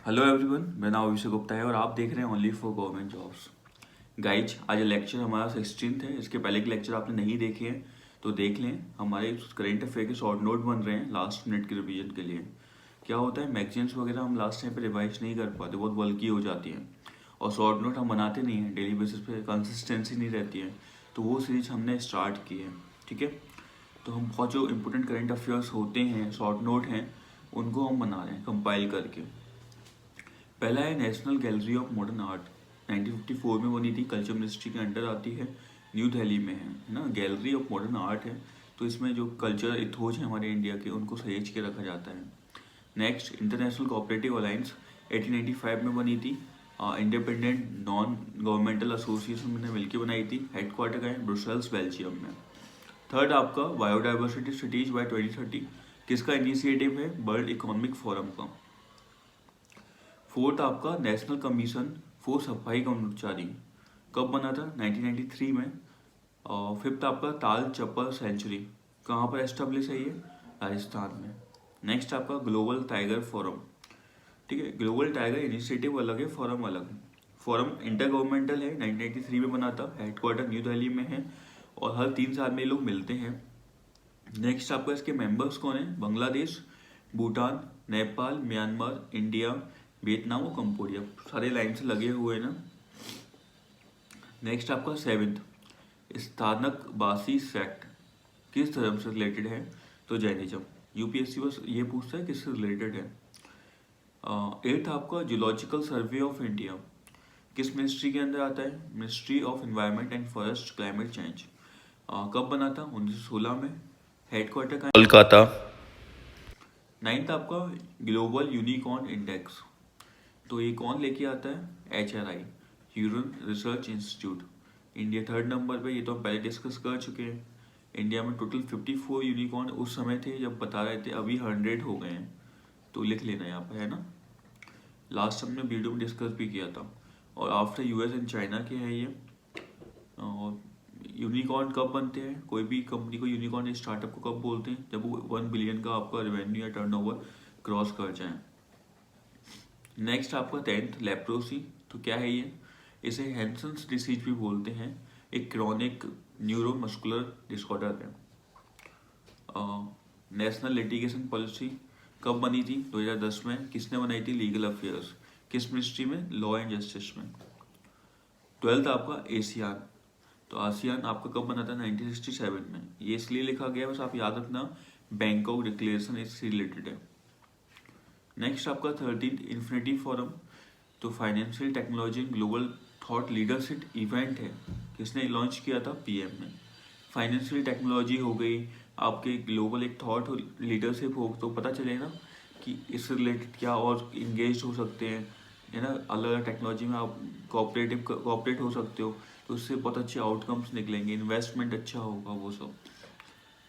Hello everyone, मेरा नाम अभिषेक गुप्ता है और आप देख रहे हैं only for government jobs. Guys, आज लेक्चर हमारा 16 है। इसके पहले के लेक्चर आपने नहीं देखे हैं तो देख लें। हमारे करेंट अफेयर के शॉर्ट नोट बन रहे हैं लास्ट मिनट के रिवीजन के लिए। क्या होता है, मैगजीन्स वगैरह हम लास्ट टाइम पे रिवाइज नहीं कर पाते, बहुत बल्कि हो जाती हैं और शॉर्ट नोट हम बनाते नहीं हैं डेली बेसिस पे, कंसिस्टेंसी नहीं रहती है। तो वो सीरीज हमने स्टार्ट की है, ठीक है। तो हम बहुत जो इंपॉर्टेंट करेंट अफेयर्स होते हैं, शॉर्ट नोट हैं, उनको हम बना रहे हैं कंपाइल करके। पहला है national gallery of modern art, 1954 में बनी थी, कल्चर मिनिस्ट्री के अंडर आती है, न्यू दिल्ली में है ना। गैलरी ऑफ मॉडर्न आर्ट है, तो इसमें जो कल्चर इथोज हैं हमारे इंडिया के, उनको सहेज के रखा जाता है। नेक्स्ट, इंटरनेशनल कोऑपरेटिव अलायंस 1885 में बनी थी, इंडिपेंडेंट नॉन गवर्नमेंटल एसोसिएशन ने मिलकर बनाई थी। हेडक्वार्टर का है ब्रुसेल्स, बेल्जियम में। थर्ड आपका बायोडाइवर्सिटी सिटीज बाय 2030, किसका इनिशिएटिव है? वर्ल्ड इकोनॉमिक फोरम का। फोर्थ आपका नेशनल कमीशन फॉर सफाई कर्मचारी, कब बना था? 1993 में। और फिफ्थ आपका ताल चप्पल सेंचुरी, कहाँ पर एस्टेब्लिश है ये? राजस्थान में। नेक्स्ट आपका ग्लोबल टाइगर फोरम, ठीक है। ग्लोबल टाइगर इनिशिएटिव अलग है, फोरम अलग है। फोरम इंटर गवर्नमेंटल है, 1993 में बना था, हेडक्वार्टर न्यू दिल्ली में है और हर 3 साल में ये लोग मिलते हैं। नेक्स्ट आपका इसके मेंबर्स कौन है? Bangladesh, Bhutan, Nepal, Myanmar, India, Vietnam और कंबोडिया, सारे लाइन से लगे हुए हैं ना। नेक्स्ट आपका सेवेंथ, स्थानक बासी सेक्ट, किस धर्म से रिलेटेड है? तो जैनिज्म। यूपीएससी बस ये पूछता है किससे रिलेटेड है। एट्थ आपका जूलॉजिकल सर्वे ऑफ इंडिया, किस मिनिस्ट्री के अंदर आता है? Ministry of environment and forest climate change. कब बना था? 1916 में। हेडक्वार्टर का कोलकाता। नाइन्थ आपका ग्लोबल यूनिकॉर्न इंडेक्स, तो ये कौन लेके आता है? HRI, Hurun research institute. India third number पे, ये तो हम पहले डिस्कस कर चुके हैं। इंडिया में टोटल 54 यूनिकॉर्न उस समय थे जब बता रहे थे, अभी 100 हो गए हैं, तो लिख लेना यहाँ पे, है ना। लास्ट हमने वीडियो में डिस्कस भी किया था। और आफ्टर US एंड चाइना के हैं ये। और यूनिकॉर्न कब बनते हैं? कोई भी कंपनी को यूनिकॉर्न स्टार्टअप को कब बोलते हैं? जब वो 1 बिलियन का आपका रेवेन्यू या टर्नओवर क्रॉस कर जाए। नेक्स्ट आपका 10th लेप्रोसी, तो क्या है ये? इसे हैंसन्स डिसीज भी बोलते हैं, एक क्रॉनिक न्यूरोमस्कुलर डिसऑर्डर है। नेशनल लिटिगेशन पॉलिसी कब बनी थी? 2010 में। किसने बनाई थी? लीगल अफेयर्स, किस मिनिस्ट्री में? लॉ एंड जस्टिस में। 12th आपका एशियान, तो आसियान आपका कब बना था? 1967 में। ये इसलिए लिखा गया, बस आप याद रखना, बैंकॉक डिक्लेरेशन इससे रिलेटेड है। नेक्स्ट आपका 13th इन्फिनिटी फोरम, तो financial technology global thought leadership event है, किसने लॉन्च किया था? PM ने। फाइनेंशियल टेक्नोलॉजी हो गई, आपके ग्लोबल एक थॉट लीडरशिप हो, तो पता चलेगा कि इससे रिलेटेड क्या और इंगेज हो सकते हैं, है ना। अलग अलग टेक्नोलॉजी में आप कोऑपरेट हो सकते हो, तो उससे बहुत अच्छे आउटकम्स निकलेंगे, इन्वेस्टमेंट अच्छा होगा, वो सब।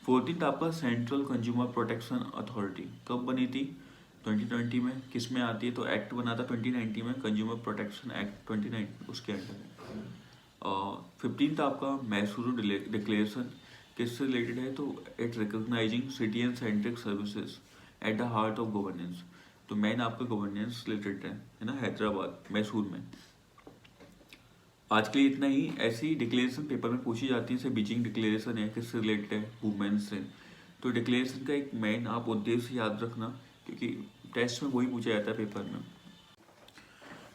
14th आपका सेंट्रल कंज्यूमर प्रोटेक्शन अथॉरिटी, कब बनी थी? 2020 में। किस में आती है? तो एक्ट बना था 2019 में, कंज्यूमर प्रोटेक्शन एक्ट 2019, उसके अंडर है। 15th आपका मैसूरू डिक्लेरेशन, किससे रिलेटेड है? तो it recognising citizen centric services at the heart of governance, तो मेन आपका गवर्नेंस रिलेटेड है ना, हैदराबाद, मैसूर में। आज के लिए इतना ही। ऐसी डिक्लेरेशन पेपर में पूछी जाती है, जैसे बीजिंग डिक्लेरेशन है, किससे रिलेटेड है? वुमेन से। तो डिक्लेरेशन का एक मेन आप उद्देश्य याद रखना, क्योंकि टेस्ट में वही पूछा जाता है पेपर में।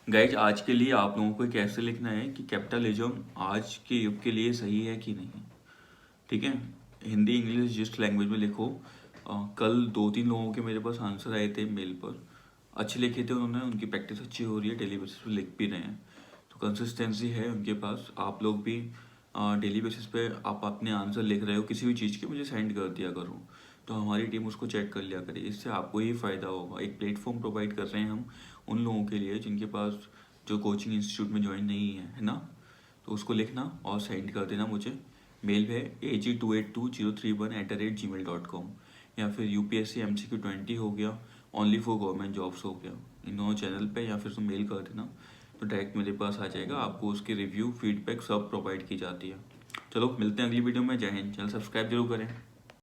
गाइज, आज के लिए आप लोगों को कैसे लिखना है कि कैपिटलिज्म आज के युग के लिए सही है कि नहीं, ठीक है। हिंदी इंग्लिश जिस लैंग्वेज में लिखो। कल 2-3 लोगों के मेरे पास आंसर आए थे मेल पर, अच्छे लिखे थे उन्होंने, उनकी प्रैक्टिस अच्छी हो रही है, डेली बेसिस पे लिख भी रहे हैं, तो कंसिस्टेंसी है उनके पास। आप लोग भी डेली बेसिस पे आप अपने आंसर लिख रहे हो किसी भी चीज़ के, मुझे सेंड कर दिया करो, तो हमारी टीम उसको चेक कर लिया करे, इससे आपको ही फ़ायदा होगा। एक प्लेटफॉर्म प्रोवाइड कर रहे हैं हम उन लोगों के लिए जिनके पास जो कोचिंग इंस्टीट्यूट में ज्वाइन नहीं है ना। तो उसको लिखना और सेंड कर देना मुझे। मेल है ag282031@gmail.com, या फिर UPSC MCQ 20 हो गया, ओनली फॉर गवर्नमेंट जॉब्स हो गया, इन दोनों चैनल पे, या फिर तुम मेल कर देना तो डायरेक्ट मेरे पास आ जाएगा। आपको उसके रिव्यू फीडबैक सब प्रोवाइड की जाती है। चलो मिलते हैं अगली वीडियो में। जय हिंद। चैनल सब्सक्राइब जरूर करें।